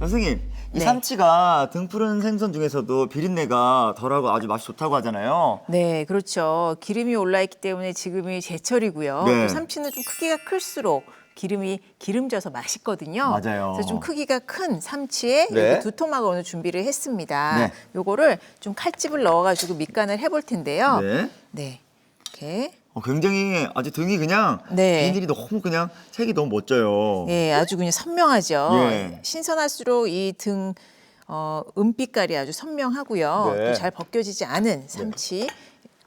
선생님, 이 네. 삼치가 등푸른 생선 중에서도 비린내가 덜하고 아주 맛이 좋다고 하잖아요. 네, 그렇죠. 기름이 올라있기 때문에 지금이 제철이고요. 네. 또 삼치는 좀 크기가 클수록 기름이 기름져서 맛있거든요. 맞아요. 그래서 좀 크기가 큰 삼치에 네. 이렇게 2토막을 오늘 준비를 했습니다. 네. 요거를 좀 칼집을 넣어가지고 밑간을 해볼 텐데요. 네. 네, 이렇게. 굉장히 아주 등이 그냥 네. 비늘이 너무 그냥 색이 너무 멋져요. 예, 아주 그냥 선명하죠. 예. 신선할수록 이 등 은빛깔이 아주 선명하고요. 네. 또 잘 벗겨지지 않은 삼치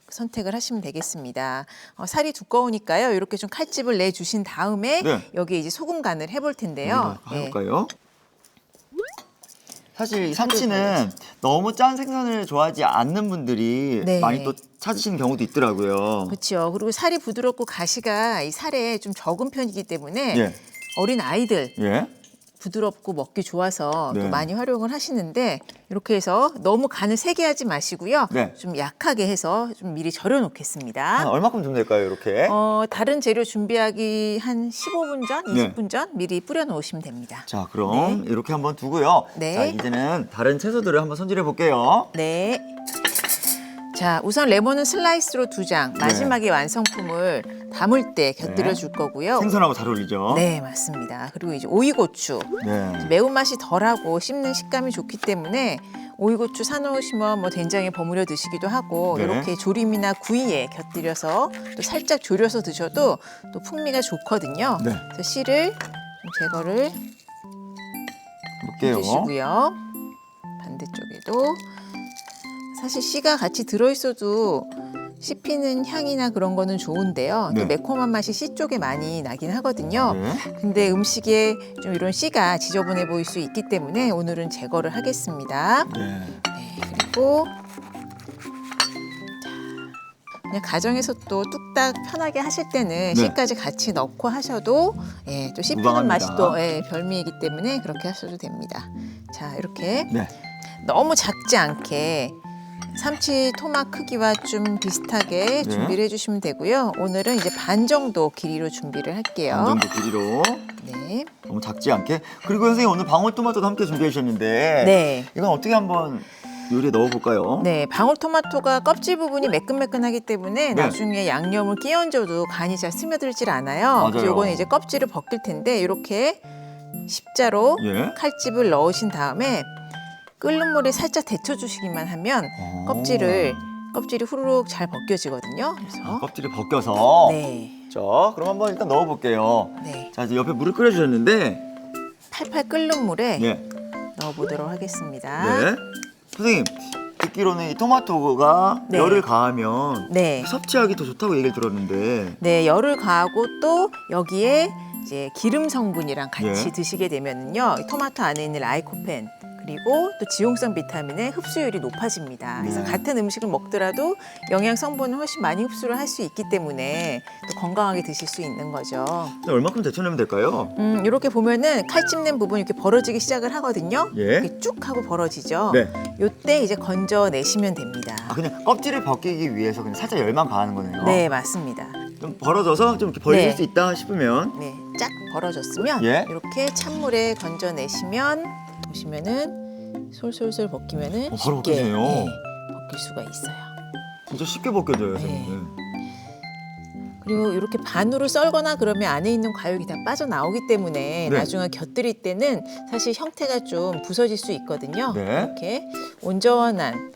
선택을 하시면 되겠습니다. 살이 두꺼우니까요. 이렇게 좀 칼집을 내주신 다음에 네. 여기에 이제 소금 간을 해볼 텐데요. 예. 해볼까요? 사실 이 삼치는 너무 짠 생선을 좋아하지 않는 분들이 네. 많이 또 찾으시는 경우도 있더라고요. 그렇죠. 그리고 살이 부드럽고 가시가 이 살에 좀 적은 편이기 때문에 예. 어린 아이들 예. 부드럽고 먹기 좋아서 네. 또 많이 활용을 하시는데 이렇게 해서 너무 간을 세게 하지 마시고요. 네. 좀 약하게 해서 좀 미리 절여 한 놓겠습니다. 얼마큼 좀 될까요, 이렇게? 다른 재료 준비하기 한 15분 전, 20분 전 미리 뿌려 놓으시면 됩니다. 자, 그럼 이렇게 한번 두고요. 네. 자, 이제는 다른 채소들을 한번 손질해 볼게요. 네. 자, 우선 레몬은 슬라이스로 2장. 마지막에 완성품을 담을 때 곁들여 줄 거고요. 생선하고 잘 어울리죠? 네, 맞습니다. 그리고 이제 오이고추. 네. 매운맛이 덜하고 씹는 식감이 좋기 때문에 오이고추 사놓으시면 뭐 된장에 버무려 드시기도 하고 네. 이렇게 조림이나 구이에 곁들여서 또 살짝 졸여서 드셔도 또 풍미가 좋거든요. 네. 그래서 씨를 좀 제거를 볼게요. 해주시고요. 반대쪽에도 사실 씨가 같이 들어있어도 씹히는 향이나 그런 거는 좋은데요. 네. 또 매콤한 맛이 씨 쪽에 많이 나긴 하거든요. 네. 근데 음식에 좀 이런 씨가 지저분해 보일 수 있기 때문에 오늘은 제거를 하겠습니다. 네. 네, 그리고 자, 그냥 가정에서 또 뚝딱 편하게 하실 때는 씨까지 같이 넣고 하셔도 예, 또 씹히는 무방합니다. 맛이 또 예, 별미이기 때문에 그렇게 하셔도 됩니다. 자, 이렇게 네. 너무 작지 않게 삼치 토막 크기와 좀 비슷하게 준비를 해주시면 되고요. 오늘은 이제 반 정도 길이로 준비를 할게요. 반 정도 길이로 네. 너무 작지 않게. 그리고 선생님 오늘 방울토마토도 함께 준비해 주셨는데 네. 이건 어떻게 한번 요리에 넣어볼까요? 네, 방울토마토가 껍질 부분이 매끈매끈하기 때문에 나중에 양념을 끼얹어도 간이 잘 스며들질 않아요. 맞아요. 그래서 요거는 이제 껍질을 벗길 텐데 이렇게 십자로 예. 칼집을 넣으신 다음에 끓는 물에 살짝 데쳐주시기만 하면 껍질이 후루룩 잘 벗겨지거든요. 그래서 껍질을 벗겨서. 네, 자, 그럼 한번 일단 넣어볼게요. 네, 자, 이제 옆에 물을 끓여주셨는데. 팔팔 끓는 물에 네. 넣어보도록 하겠습니다. 네. 선생님 듣기로는 이 토마토가 네. 열을 가하면 네, 섭취하기 더 좋다고 얘기를 들었는데. 네, 열을 가하고 또 여기에 이제 기름 성분이랑 같이 예. 드시게 되면은요, 이 토마토 안에 있는 라이코펜 그리고 또 지용성 비타민의 흡수율이 높아집니다. 그래서 네. 같은 음식을 먹더라도 영양 성분을 훨씬 많이 흡수를 할 수 있기 때문에 또 건강하게 드실 수 있는 거죠. 얼마큼 데쳐내면 될까요? 이렇게 보면은 칼집 낸 부분이 이렇게 벌어지기 시작을 하거든요. 예. 이렇게 쭉 하고 벌어지죠. 네. 요때 이제 건져내시면 됩니다. 그냥 껍질을 벗기기 위해서 그냥 살짝 열만 가하는 거네요. 네, 맞습니다. 좀 벌어져서 좀 이렇게 벌릴 네. 수 있다 싶으면. 네, 쫙 벌어졌으면 예. 이렇게 찬물에 건져내시면 보시면은 솔솔솔 벗기면은 바로 쉽게 벗겨지네요. 벗길 수가 있어요. 진짜 쉽게 벗겨져요, 네. 선생님. 그리고 이렇게 반으로 썰거나 그러면 안에 있는 과육이 다 빠져나오기 때문에 네. 나중에 곁들일 때는 사실 형태가 좀 부서질 수 있거든요. 네. 이렇게 온전한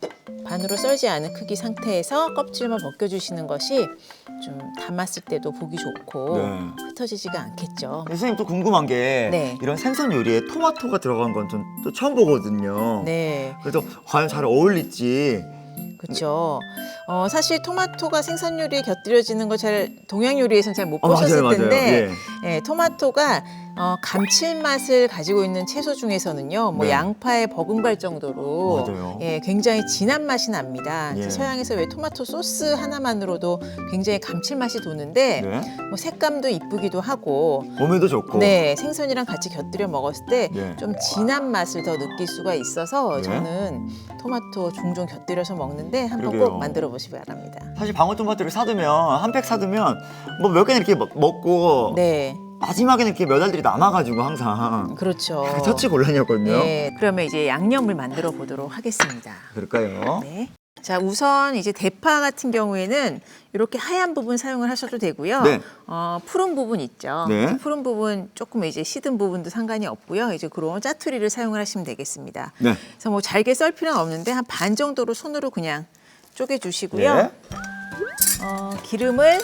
반으로 썰지 않은 크기 상태에서 껍질만 벗겨주시는 것이 좀 담았을 때도 보기 좋고 네. 흩어지지가 않겠죠. 선생님 또 궁금한 게 네. 이런 생선 요리에 토마토가 들어간 건 좀 또 처음 보거든요. 네. 그래서 과연 잘 어울릴지. 그렇죠. 사실 토마토가 생선 요리에 곁들여지는 거 잘 동양 요리에서는 잘 못 맞아요, 보셨을 맞아요. 텐데, 예. 예, 토마토가 감칠맛을 가지고 있는 채소 중에서는요, 뭐 네. 양파에 버금갈 정도로 맞아요. 예, 굉장히 진한 맛이 납니다. 예. 서양에서 왜 토마토 소스 하나만으로도 굉장히 감칠맛이 도는데, 네. 뭐 색감도 이쁘기도 하고, 몸에도 좋고. 네, 생선이랑 같이 곁들여 먹었을 때 예. 좀 진한 맛을 더 느낄 수가 있어서 네. 저는 토마토 종종 곁들여서 먹는데 한번 그러게요. 꼭 만들어 보시기 바랍니다. 사실 방울토마토를 사두면 한 팩 사두면 뭐 몇 개는 이렇게 먹고 네, 마지막에는 이렇게 몇 알들이 남아가지고 항상 그렇죠. 처치 곤란이었거든요. 네, 그러면 이제 양념을 만들어 보도록 하겠습니다. 그럴까요? 네. 자, 우선 이제 대파 같은 경우에는 이렇게 하얀 부분 사용을 하셔도 되고요. 네. 푸른 부분 있죠. 네. 푸른 부분 조금 이제 시든 부분도 상관이 없고요. 이제 그런 짜투리를 사용을 하시면 되겠습니다. 네. 그래서 뭐 잘게 썰 필요는 없는데 한 반 정도로 손으로 그냥 쪼개주시고요. 네. 기름을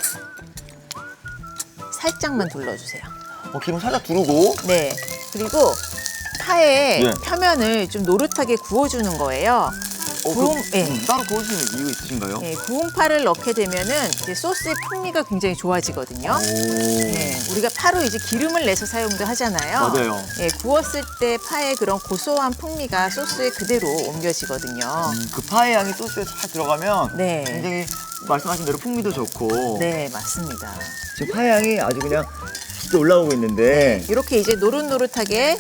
살짝만 둘러주세요. 기름 살짝 두르고. 네. 그리고 파의 네. 표면을 좀 노릇하게 구워주는 거예요. 따로 구워주시는 이유 있으신가요? 네, 구운 파를 넣게 되면은 이제 소스의 풍미가 굉장히 좋아지거든요. 오. 네, 우리가 파로 이제 기름을 내서 사용도 하잖아요. 맞아요. 네, 구웠을 때 파의 그런 고소한 풍미가 소스에 그대로 옮겨지거든요. 그 파의 향이 소스에 잘 들어가면 네. 굉장히 말씀하신 대로 풍미도 좋고. 네, 맞습니다. 지금 파의 향이 아주 그냥 쉽게 올라오고 있는데. 이렇게 이제 노릇노릇하게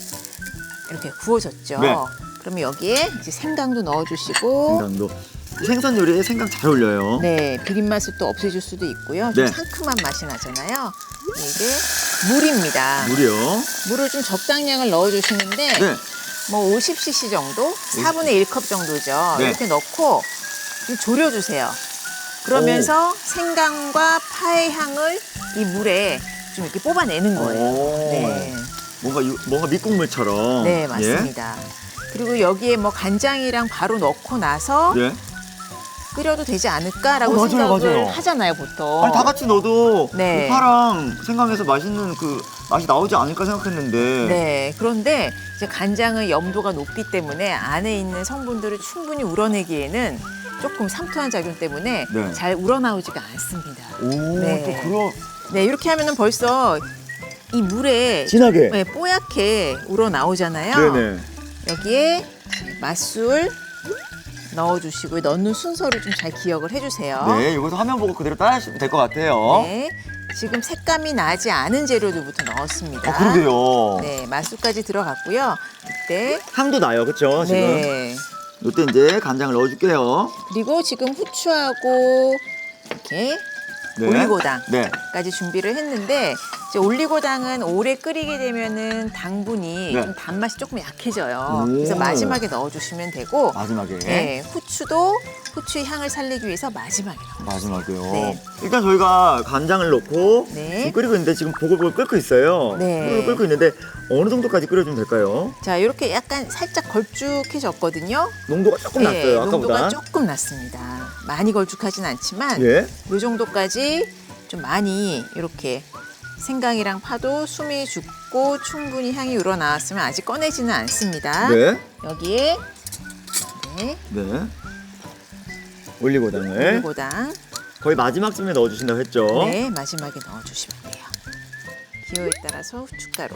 이렇게 구워졌죠. 네. 그러면 여기에 이제 생강도 넣어주시고, 생강도. 생선 요리에 생강 잘 어울려요. 네, 비린 맛을 또 없애줄 수도 있고요. 좀 네. 상큼한 맛이 나잖아요. 이게 물입니다. 물이요. 물을 좀 적당량을 넣어주시는데, 네. 뭐 50cc 정도, 4분의 1컵 정도죠. 네. 이렇게 넣고 좀 졸여주세요. 그러면서 생강과 파의 향을 이 물에 좀 이렇게 뽑아내는 거예요. 오. 네. 뭔가 밑국물처럼. 네, 맞습니다. 그리고 여기에 뭐 간장이랑 바로 넣고 나서 예. 끓여도 되지 않을까라고 맞아요, 생각을 맞아요. 하잖아요, 보통. 아니, 다 같이 넣어도 네. 그 파랑 생강에서 맛있는 그 맛이 나오지 않을까 생각했는데. 네, 그런데 이제 간장의 염도가 높기 때문에 안에 있는 성분들을 충분히 우러내기에는 조금 삼투한 작용 때문에 네. 잘 우러나오지가 않습니다. 오, 네. 또 그런 네, 이렇게 하면은 벌써 이 물에 진하게. 네, 뽀얗게 우러나오잖아요. 네네. 여기에 맛술 넣어주시고요. 넣는 순서를 좀 잘 기억을 해주세요. 네, 이것도 화면 보고 그대로 따라하시면 될 것 같아요. 네, 지금 색감이 나지 않은 재료들부터 넣었습니다. 그러게요. 네, 맛술까지 들어갔고요. 이때 향도 나요, 그렇죠? 지금. 네, 이때 이제 간장을 넣어줄게요. 그리고 지금 후추하고 이렇게 네. 올리고당까지 네. 준비를 했는데 이제 올리고당은 오래 끓이게 되면은 당분이 네. 좀 단맛이 조금 약해져요. 오. 그래서 마지막에 넣어주시면 되고 마지막에. 네, 후추도 후추의 향을 살리기 위해서 마지막에 넣어요. 마지막에요. 네. 일단 저희가 간장을 넣고 네. 지금 끓이고 있는데 지금 보글보글 끓고 있어요. 네. 보글보글 끓고 있는데 어느 정도까지 끓여주면 될까요? 자, 이렇게 약간 살짝 걸쭉해졌거든요. 농도가 조금 네, 낮어요, 농도가 아까보다. 조금 낮습니다. 많이 걸쭉하진 않지만 예. 이 정도까지 좀 많이 이렇게 생강이랑 파도 숨이 죽고 충분히 향이 우러나왔으면 아직 꺼내지는 않습니다. 네. 여기에 네, 네. 올리고당을 올리고당 거의 마지막쯤에 넣어주신다고 했죠? 네, 마지막에 넣어주시면 돼요. 기호에 따라서 후춧가루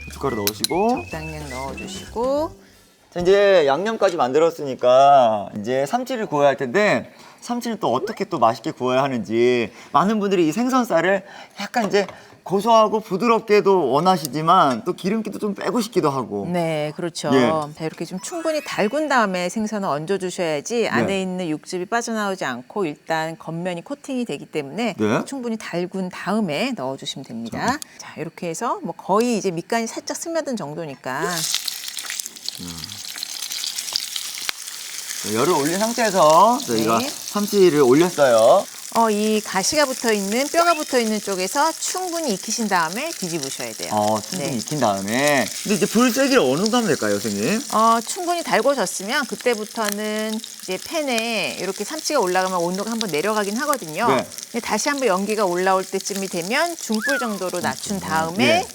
고춧가루 넣으시고. 적당량 넣어주시고 자, 이제 양념까지 만들었으니까 이제 삼치를 구워야 할 텐데 삼치는 또 어떻게 또 맛있게 구워야 하는지 많은 분들이 이 생선살을 약간 이제 고소하고 부드럽게도 원하시지만 또 기름기도 좀 빼고 싶기도 하고. 네, 그렇죠. 예. 자, 이렇게 좀 충분히 달군 다음에 생선을 얹어주셔야지 안에 있는 육즙이 빠져나오지 않고 일단 겉면이 코팅이 되기 때문에 네. 충분히 달군 다음에 넣어주시면 됩니다. 자, 이렇게 해서 뭐 거의 이제 밑간이 살짝 스며든 정도니까 열을 올린 상태에서 저희가 네. 삼치를 올렸어요. 이 가시가 붙어 있는 뼈가 붙어 있는 쪽에서 충분히 익히신 다음에 뒤집으셔야 돼요. 충분히 네. 익힌 다음에. 근데 이제 불 세기를 어느 정도 하면 될까요, 선생님? 충분히 달궈졌으면 그때부터는 이제 팬에 이렇게 삼치가 올라가면 온도가 한번 내려가긴 하거든요. 네. 근데 다시 한번 연기가 올라올 때쯤이 되면 중불 정도로 낮춘 다음에 예.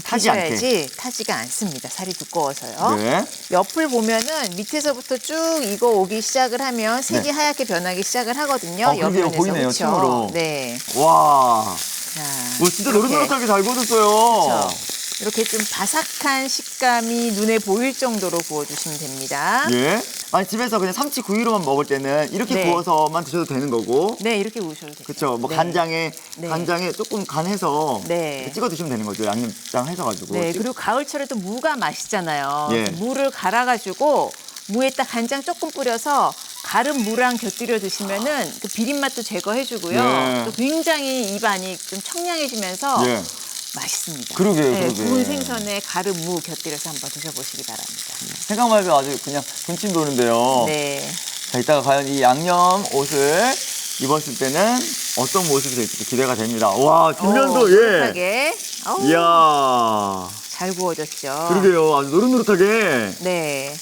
타지 않게. 익히셔야지 타지가 않습니다. 살이 두꺼워서요. 네. 옆을 보면은 밑에서부터 쭉 익어 오기 시작을 하면 색이 네. 하얗게 변하기 시작을 하거든요. 그러게요. 옆면에서 보이네요, 그쵸? 층으로. 네. 와, 자, 진짜 이렇게. 노릇노릇하게 잘 구워졌어요. 그렇죠. 이렇게 좀 바삭한 식감이 눈에 보일 정도로 구워주시면 됩니다. 예. 아니 집에서 그냥 삼치 구이로만 먹을 때는 이렇게 네. 구워서만 드셔도 되는 거고. 네, 이렇게 구우셔도 돼요. 그렇죠. 뭐 네. 간장에 조금 간해서 네. 이렇게 찍어 드시면 되는 거죠. 양념장 해서 가지고. 네, 그리고 가을철에 또 무가 맛있잖아요. 예. 무를 갈아가지고 무에다 간장 조금 뿌려서 갈은 무랑 곁들여 드시면은 그 비린 맛도 제거해주고요. 네. 또 굉장히 입안이 좀 청량해지면서 예. 맛있습니다. 그러게요, 네, 그러게. 구운 생선에 가루 무 곁들여서 한번 드셔보시기 바랍니다. 생각만 해도 아주 그냥 군침 도는데요. 네. 자, 이따가 과연 이 양념 옷을 입었을 때는 어떤 모습이 될지 기대가 됩니다. 와, 뒷면도 예. 노릇하게. 어우, 이야. 잘 구워졌죠. 그러게요. 아주 노릇노릇하게. 네.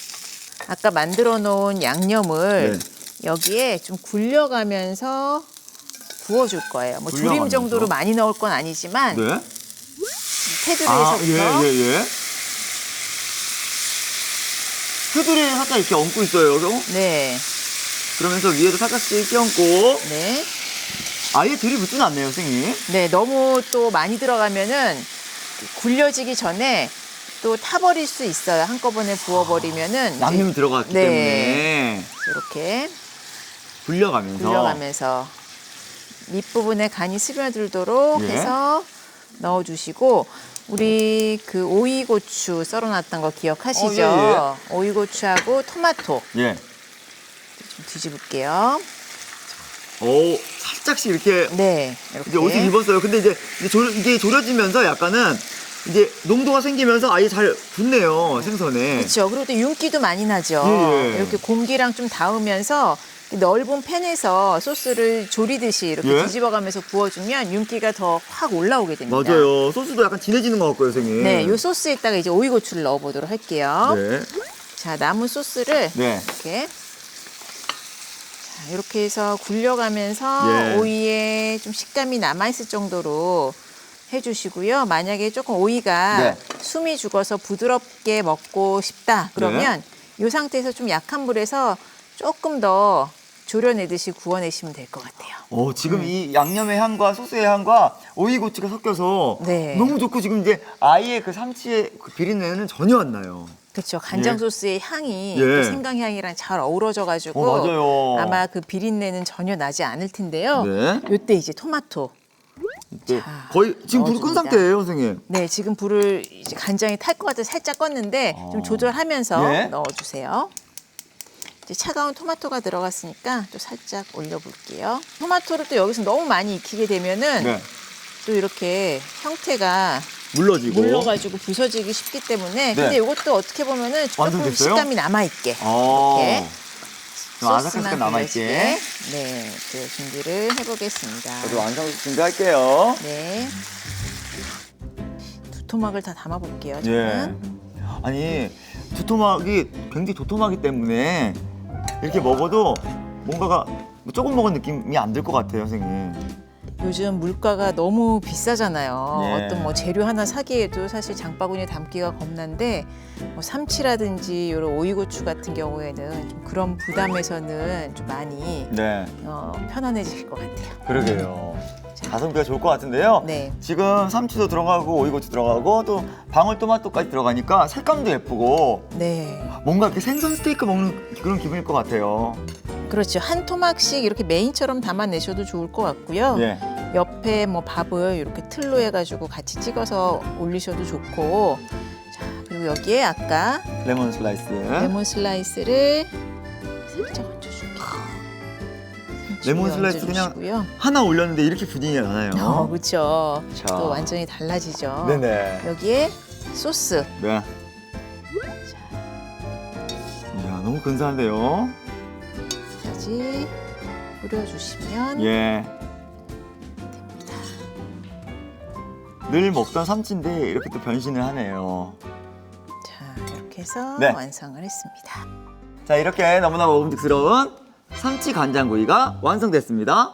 아까 만들어 놓은 양념을 네. 여기에 좀 굴려가면서 구워줄 거예요. 뭐 조림 굴려가면서? 정도로 많이 넣을 건 아니지만 네. 테두리에서부터 예. 테두리에 살짝 이렇게 얹고 있어요. 네, 그러면서 위에도 살짝씩 끼얹고 네, 아예 들이붙진 않네요, 선생님. 네. 너무 또 많이 들어가면은 굴려지기 전에 또 타버릴 수 있어요. 한꺼번에 부어버리면은 양념이 들어갔기 네. 때문에 이렇게 굴려가면서. 굴려가면서 밑부분에 간이 스며들도록 예. 해서 넣어주시고 우리 그 오이고추 썰어놨던 거 기억하시죠? 오이고추하고 토마토 예. 좀 뒤집을게요. 오, 살짝씩 이렇게 네, 이렇게. 이제 옷을 입었어요. 근데 이제 이게 졸여지면서 약간은 이제 농도가 생기면서 아예 잘 붙네요, 생선에. 그렇죠. 그리고 또 윤기도 많이 나죠. 예. 이렇게 공기랑 좀 닿으면서 이 넓은 팬에서 소스를 조리듯이 이렇게 예. 뒤집어가면서 구워주면 윤기가 더 확 올라오게 됩니다. 맞아요. 소스도 약간 진해지는 것 같고요, 선생님. 네, 이 소스에다가 이제 오이고추를 넣어보도록 할게요. 네. 자, 남은 소스를 네. 이렇게 자, 이렇게 해서 굴려가면서 예. 오이에 좀 식감이 남아있을 정도로 해주시고요. 만약에 조금 오이가 네. 숨이 죽어서 부드럽게 먹고 싶다 그러면 이 상태에서 좀 약한 불에서 조금 더 졸여내듯이 구워내시면 될 것 같아요. 지금 이 양념의 향과 소스의 향과 오이고추가 섞여서 네. 너무 좋고 지금 이제 아예 그 삼치의 그 비린내는 전혀 안 나요. 그렇죠. 간장 예. 소스의 향이 예. 그 생강향이랑 잘 어우러져가지고 맞아요. 아마 그 비린내는 전혀 나지 않을 텐데요. 네. 이때 이제 토마토. 네. 자, 거의 지금 불 끈 넣어줍니다. 상태예요, 선생님. 네, 지금 불을 이제 간장이 탈 것 같아서 살짝 껐는데 좀 조절하면서 예. 넣어주세요. 이제 차가운 토마토가 들어갔으니까 또 살짝 올려볼게요. 토마토를 또 여기서 너무 많이 익히게 되면은 네. 또 이렇게 형태가 물러지고. 물러가지고 부서지기 쉽기 때문에 네. 근데 이것도 어떻게 보면은 조금 완성됐어요? 식감이 남아있게 이렇게. 좀 아삭한 소스만 식감 남아있게. 네, 그 준비를 해보겠습니다. 저도 완성 준비할게요. 네. 두 토막을 다 담아볼게요. 예. 저는. 아니, 두토막이 굉장히 도톰하기 때문에 이렇게 먹어도 뭔가가 조금 먹은 느낌이 안 들 것 같아요, 선생님. 요즘 물가가 너무 비싸잖아요. 예. 어떤 뭐 재료 하나 사기에도 사실 장바구니에 담기가 겁난데 뭐 삼치라든지 이런 오이고추 같은 경우에는 좀 그런 부담에서는 좀 많이 네. 편안해질 것 같아요. 그러게요. 가성비가 좋을 것 같은데요. 네. 지금 삼치도 들어가고 오이고추 들어가고 또 방울토마토까지 들어가니까 색감도 예쁘고 네. 뭔가 이렇게 생선 스테이크 먹는 그런 기분일 것 같아요. 그렇죠. 한 토막씩 이렇게 메인처럼 담아내셔도 좋을 것 같고요. 예. 옆에 뭐 밥을 이렇게 틀로 해가지고 같이 찍어서 올리셔도 좋고. 자, 그리고 여기에 아까 레몬 슬라이스. 레몬 슬라이스를 살짝 얹어줄게요. 레몬 슬라이스 그냥 하나 올렸는데 이렇게 분위기가 나나요? 그렇죠. 자. 또 완전히 달라지죠. 네네. 여기에 소스. 네. 이야, 너무 근사한데요. 까지 뿌려주시면 예. 늘 먹던 삼치인데 이렇게 또 변신을 하네요. 자, 이렇게 해서 네. 완성을 했습니다. 자, 이렇게 너무나 먹음직스러운 삼치 간장구이가 완성됐습니다.